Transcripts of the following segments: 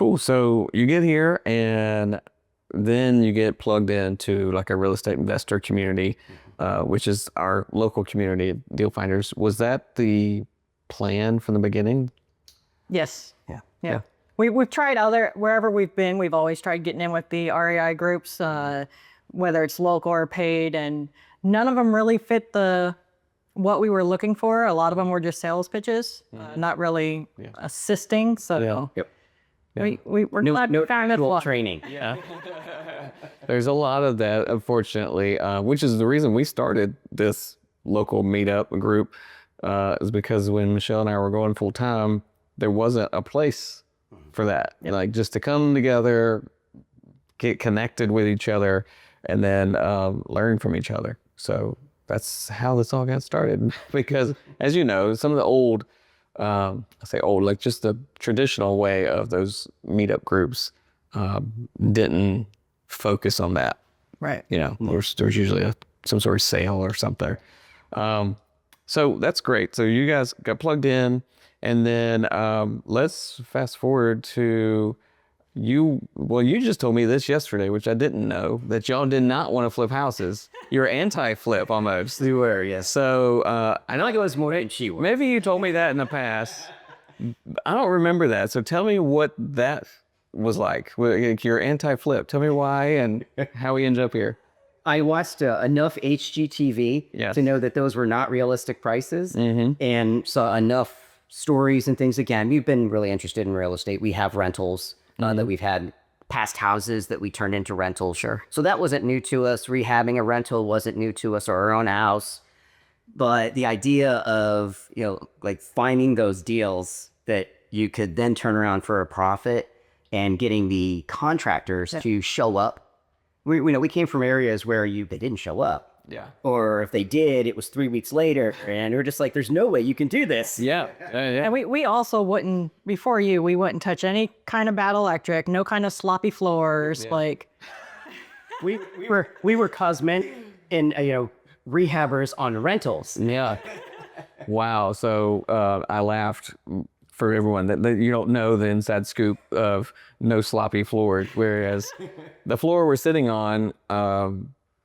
Cool. So you get here and then you get plugged into like a real estate investor community, which is our local community, Deal Finders. Was that the plan from the beginning? Yes. Yeah. Yeah. We've tried wherever we've been, we've always tried getting in with the REI groups, whether it's local or paid, and none of them really fit what we were looking for. A lot of them were just sales pitches, not really assisting. So we're not kind of training. Yeah. There's a lot of that, unfortunately, which is the reason we started this local meetup group, is because when Michelle and I were going full time, there wasn't a place for that. Like just to come together, get connected with each other, and then learn from each other. So that's how this all got started. Because as you know, some of the old, I say old, like just the traditional way of those meetup groups didn't focus on that. right. You know, there's usually some sort of sale or something. So that's great. So you guys got plugged in, and then let's fast forward to you. Well, you just told me this yesterday, which I didn't know, that y'all did not want to flip houses. You're anti-flip almost. We were, yes. So I know It was more than she was. maybe you told me that in the past. I don't remember that. So tell me what that was like. You're anti-flip. Tell me why and how we ended up here. I watched enough HGTV to know that those were not realistic prices, and saw enough stories and things. Again, we've been really interested in real estate. We have rentals that we've had past houses that we turned into rentals. Sure. So that wasn't new to us. Rehabbing a rental wasn't new to us or our own house. But the idea of, like finding those deals that you could then turn around for a profit and getting the contractors to show up. We came from areas where they didn't show up. Yeah. Or if they did, it was 3 weeks later, and we're just like, there's no way you can do this. Yeah. And we also wouldn't, before we wouldn't touch any kind of bad electric, no kind of sloppy floors. Like we were cosmetic and rehabbers on rentals. Yeah. Wow. So I laughed for everyone that you don't know the inside scoop of no sloppy floors, whereas the floor we're sitting on,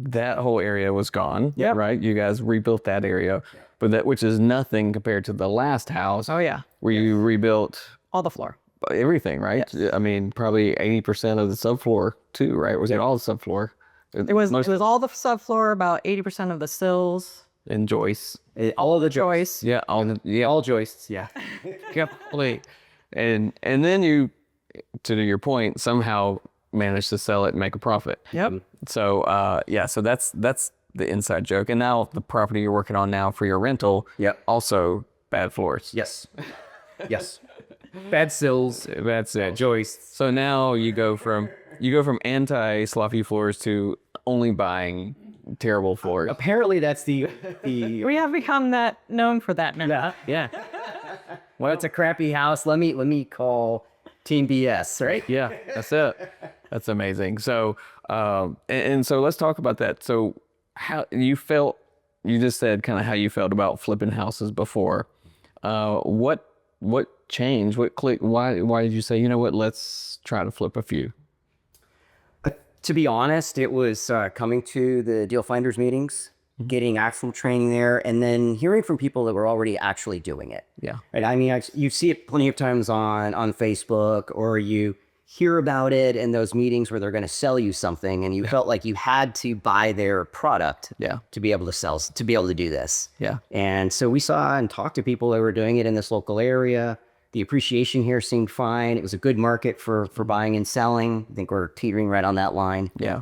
that whole area was gone. Yep. Right. You guys rebuilt that area, but which is nothing compared to the last house. Oh yeah. Where you rebuilt all the floor. Everything, right? Yes. I mean, probably 80% of the subfloor too, right? Was it all the subfloor? It was all the subfloor, about 80% of the sills. And joists. All of the joists. Yeah, all joists. Yeah. Complete. And then you, to your point, somehow managed to sell it and make a profit. Yep. So so that's the inside joke. And now the property you're working on now for your rental, also bad floors. Yes. Yes. Bad sills. That's it. Joists. So now you go from anti sloppy floors to only buying terrible floors. Apparently that's the We have become known for that now. Yeah. Well, it's a crappy house. Let me call Team BS, right? Yeah, that's it. That's amazing. So and so let's talk about that. So how you felt, you just said kind of how you felt about flipping houses before. What changed? What clicked? Why did you say, you know what, let's try to flip a few? To be honest, it was coming to the Deal Finders meetings, getting actual training there, and then hearing from people that were already actually doing it. Yeah. Right. I mean, you see it plenty of times on Facebook, or you hear about it in those meetings where they're going to sell you something, and you felt like you had to buy their product to be able to do this. Yeah. And so we saw and talked to people that were doing it in this local area. The appreciation here seemed fine. It was a good market for buying and selling. I think we're teetering right on that line. Yeah.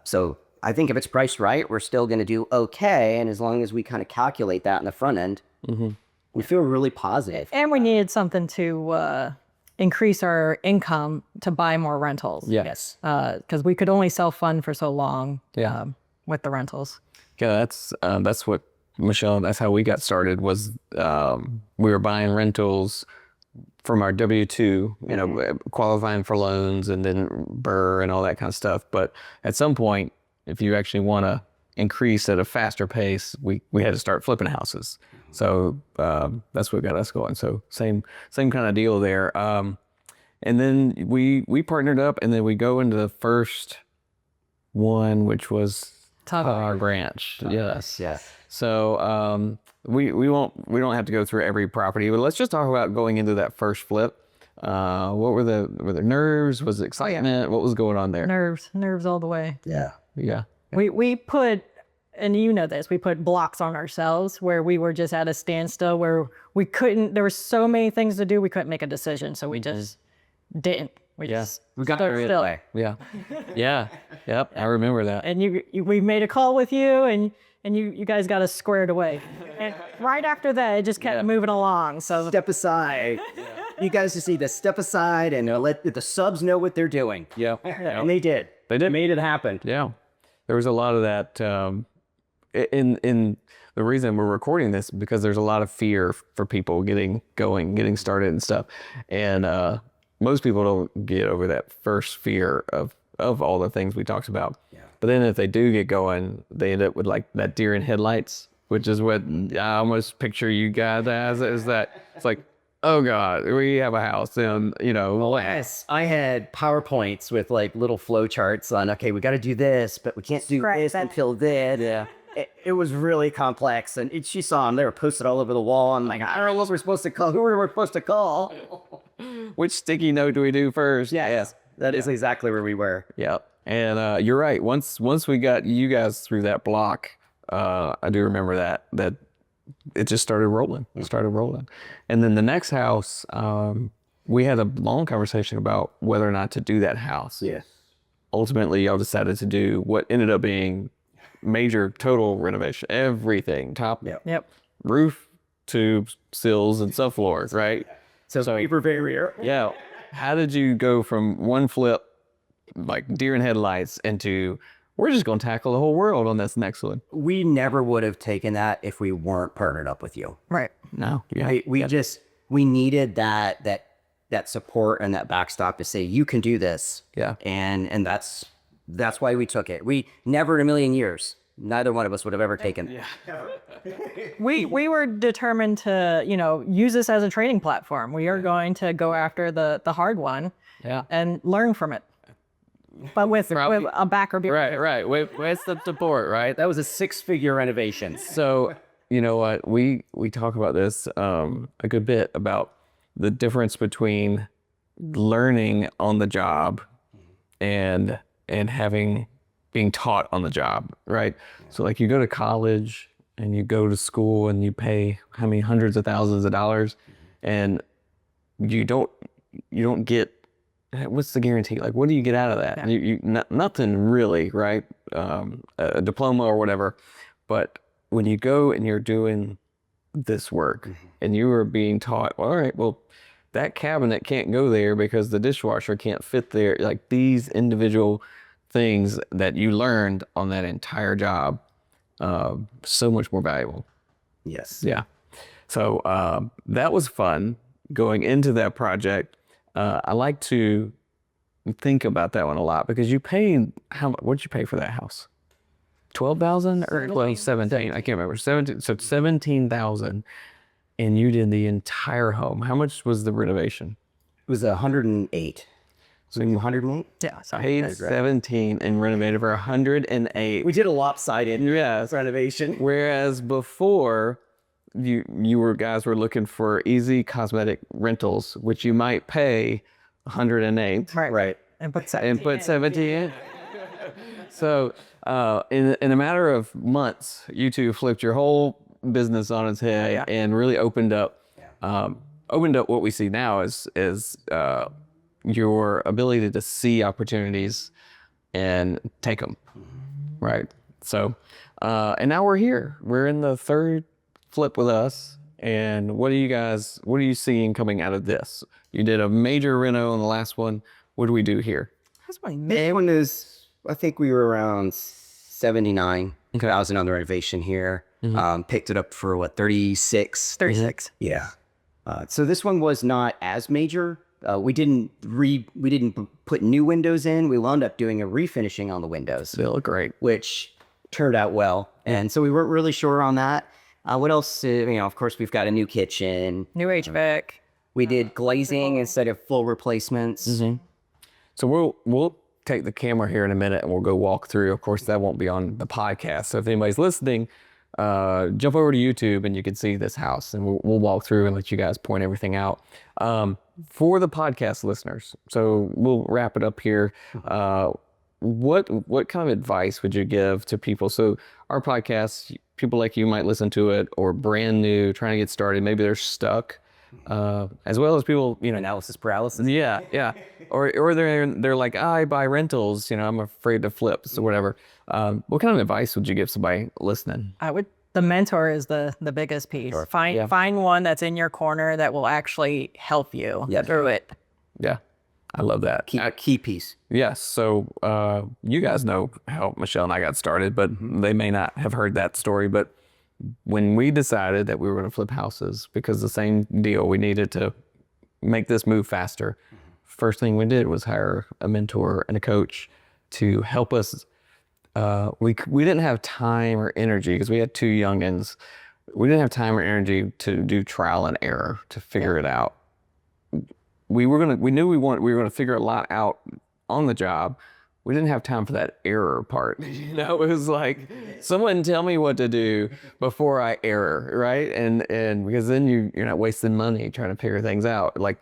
So I think if it's priced right, we're still going to do okay. And as long as we kind of calculate that in the front end, we feel really positive. And we needed something to increase our income to buy more rentals. Yeah. Yes. Because we could only self-fund for so long with the rentals. Yeah, that's what, Michelle, that's how we got started, was we were buying rentals from our W-2, qualifying for loans and then BRRRR and all that kind of stuff. But at some point, if you actually want to increase at a faster pace, we had to start flipping houses. So that's what got us going. So same kind of deal there. And then we partnered up, and then we go into the first one, which was our branch. Yes. Yeah. So we don't have to go through every property, but let's just talk about going into that first flip. What were the nerves? Was it excitement? What was going on there? Nerves all the way. Yeah. Yeah. We put, and you know this, we put blocks on ourselves where we were just at a standstill where we couldn't, there were so many things to do, we couldn't make a decision. So we just didn't. We just We got stood still. Yeah. Yeah. Yep. I remember that. And we made a call with you, and you guys got us squared away. And right after that, it just kept moving along. So Step aside. You guys just need to step aside and let the subs know what they're doing. Yeah. And they did. They did. Made it happen. Yeah. There was a lot of that. In the reason we're recording this, because there's a lot of fear for people getting going, getting started and stuff. And most people don't get over that first fear of all the things we talked about. Yeah. But then if they do get going, they end up with like that deer in headlights, which is what I almost picture you guys as, is that it's like, oh God, we have a house, and Yes, I had PowerPoints with like little flow charts on, okay, we got to do this, but we can't do this until then. Yeah. It was really complex, and she saw them. They were posted all over the wall. I'm like, I don't know what we're supposed to call. Who are we supposed to call? Which sticky note do we do first? Yes, that is exactly where we were. Yeah. And you're right. Once we got you guys through that block, I do remember that it just started rolling. It started rolling. And then the next house, we had a long conversation about whether or not to do that house. Yeah. Ultimately, y'all decided to do what ended up being major total renovation. Everything, top, Yep. roof, tubes, sills, and subfloors, right? So we were very rare. Yeah. How did you go from one flip, like deer in headlights, into we're just going to tackle the whole world on this next one? We never would have taken that if we weren't partnered up with you. Right. No. Yeah. We needed that support and that backstop to say, you can do this. Yeah. And that's why we took it. We never in a million years, neither one of us would have ever taken it. We were determined to, use this as a training platform. We are going to go after the hard one and learn from it. But with a backer. Right. With some support, right? That was a 6-figure renovation. So, you know what? We talk about this a good bit, about the difference between learning on the job and being taught on the job, right? So like you go to college and you go to school and you pay how many hundreds of thousands of dollars, and you don't get, what's the guarantee? Like, what do you get out of that? Nothing really, right? A diploma or whatever. But when you go and you're doing this work and you are being taught, well, all right, well, that cabinet can't go there because the dishwasher can't fit there. Like these individual things that you learned on that entire job, so much more valuable. Yes. Yeah. So that was fun going into that project. I like to think about that one a lot, because you paid, what did you pay for that house? 12,000 or 17? I can't remember. 17. So 17,000, and you did the entire home. How much was the renovation? It was 108. So you 108? Yeah. So paid 17 and renovated for 108. We did a lopsided renovation. Whereas before, you guys were looking for easy cosmetic rentals, which you might pay 108. Right. And put 17 in. So in a matter of months, you two flipped your whole business on its head and really opened up what we see now is your ability to see opportunities and take them. Right. So and now we're here. We're in the third flip with us. And what are you seeing coming out of this? You did a major reno on the last one. What do we do here? That's my That one is, I think we were around 79,000 on the renovation here. Picked it up for what, 36? 36. Yeah. So this one was not as major. We didn't put new windows in. We wound up doing a refinishing on the windows. They look great. Which turned out well. And so we weren't really sure on that. What else? Of course, we've got a new kitchen. New HVAC. We did glazing instead of full replacements. So we'll take the camera here in a minute and we'll go walk through. Of course, that won't be on the podcast. So if anybody's listening, jump over to YouTube and you can see this house, and we'll walk through and let you guys point everything out. For the podcast listeners, so we'll wrap it up here. What kind of advice would you give to people? So our podcast, people like you might listen to it, or brand new, trying to get started. Maybe they're stuck, as well as people, Analysis paralysis. yeah, or they're like, I buy rentals, I'm afraid to flip, so whatever. What kind of advice would you give somebody listening? The mentor is the biggest piece. Find one that's in your corner that will actually help you through it. Yeah, I love that. Key piece. Yes. So you guys know how Michelle and I got started, but they may not have heard that story. But when we decided that we were going to flip houses, because the same deal, we needed to make this move faster. First thing we did was hire a mentor and a coach to help us. We didn't have time or energy because we had two youngins. We didn't have time or energy to do trial and error to figure it out. We knew we were gonna figure a lot out on the job. We didn't have time for that error part. It was like, someone tell me what to do before I error, right? And because then you're not wasting money trying to figure things out. Like,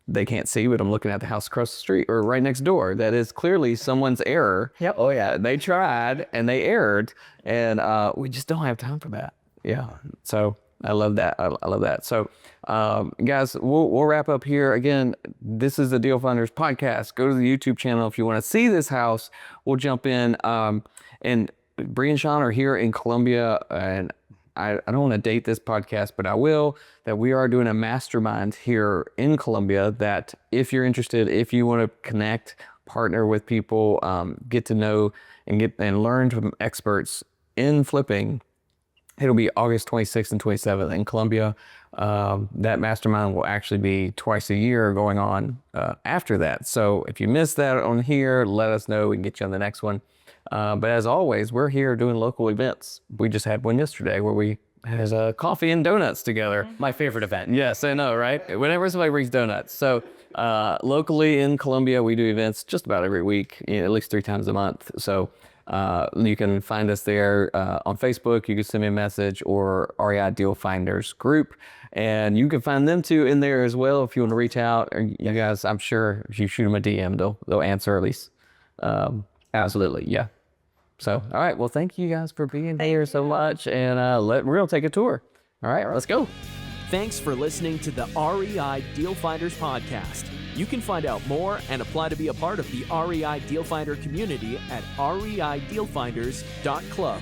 they can't see, but I'm looking at the house across the street or right next door. That is clearly someone's error. Yep. Oh yeah, they tried and they erred, and we just don't have time for that. Yeah. So I love that. I love that. So, guys, we'll wrap up here. Again, this is the Deal Finders podcast. Go to the YouTube channel if you want to see this house. We'll jump in. And Bri and Sean are here in Columbia, and I don't want to date this podcast, but I will, that we are doing a mastermind here in Columbia that if you're interested, if you want to connect, partner with people, get to know and learn from experts in flipping, it'll be August 26th and 27th in Columbia. That mastermind will actually be twice a year going on after that. So if you missed that on here, let us know. We can get you on the next one. But as always, we're here doing local events. We just had one yesterday where we had coffee and donuts together. My favorite event. Yes, I know, right? Whenever somebody brings donuts. So locally in Columbia, we do events just about every week, at least 3 times a month. So you can find us there on Facebook. You can send me a message, or REI Deal Finders group. And you can find them too in there as well if you want to reach out. You guys, I'm sure if you shoot them a DM, they'll answer at least. Absolutely, yeah. So, all right. Well, thank you guys for being here so much, and we'll take a tour. All right, let's go. Thanks for listening to the REI Deal Finders podcast. You can find out more and apply to be a part of the REI Deal Finder community at reidealfinders.club.